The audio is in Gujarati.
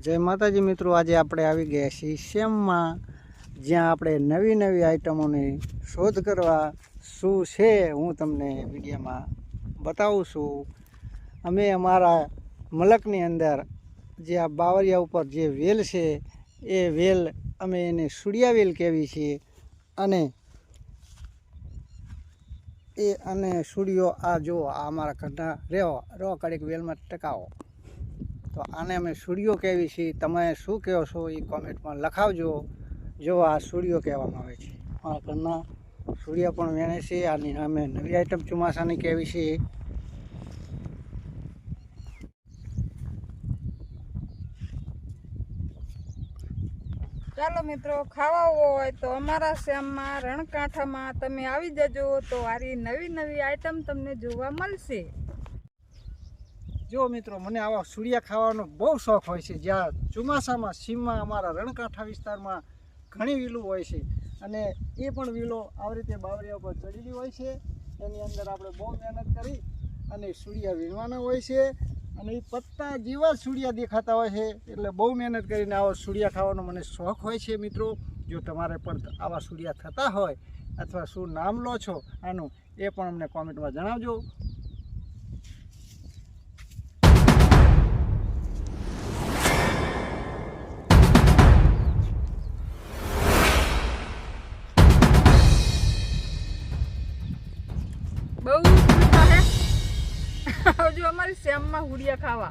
જય માતાજી મિત્રો, આજે આપણે આવી ગયા છીએ સેમમાં, જ્યાં આપણે નવી નવી આઈટમોની શોધ કરવા શું છે હું તમને વિડીયોમાં બતાવું છું. અમે અમારા મલકની અંદર જે આ બાવરિયા ઉપર જે વેલ છે એ વેલ અમે એને સુડિયા વેલ કહેવી છીએ. અને સુડિયો આ જો આ અમારા ઘરના રહો કડીક વેલમાં ટકાવો, તો આને અમે સુડિયો કહેવી છીએ. તમે શું કહો છો એ કોમેન્ટમાં લખાવજો. જો આ સુડિયો કહેવામાં આવે છે. મારા ઘરના સુડિયા પણ વેણે છે. આની અમે નવી આઈટમ ચોમાસાની કહેવી છે. ચાલો મિત્રો, ખાવા હોય તો અમારા શ્યામમાં રણકાંઠામાં તમે આવી જજો, તો આરી નવી નવી આઈટમ તમને જોવા મળશે. જો મિત્રો, મને આવા સુડિયા ખાવાનો બહુ શોખ હોય છે. જ્યાં ચોમાસામાં સીમમાં અમારા રણકાંઠા વિસ્તારમાં ઘણી વિલો હોય છે, અને એ પણ વિલો આવી રીતે બાવરિયા ઉપર ચડેલી હોય છે. એની અંદર આપણે બહુ મહેનત કરી અને સુડિયા વીણવાના હોય છે, અને એ પત્તા જેવા સુડિયા દેખાતા હોય છે. એટલે બહુ મહેનત કરીને આવા સુડિયા ખાવાનો મને શોખ હોય છે. મિત્રો, જો તમારે પણ આવા સુડિયા થતા હોય અથવા શું નામ લો છો આનું, એ પણ અમને કોમેન્ટમાં જણાવજો. બહુ આવજો અમારી શ્યામમાં હુડિયા ખાવા.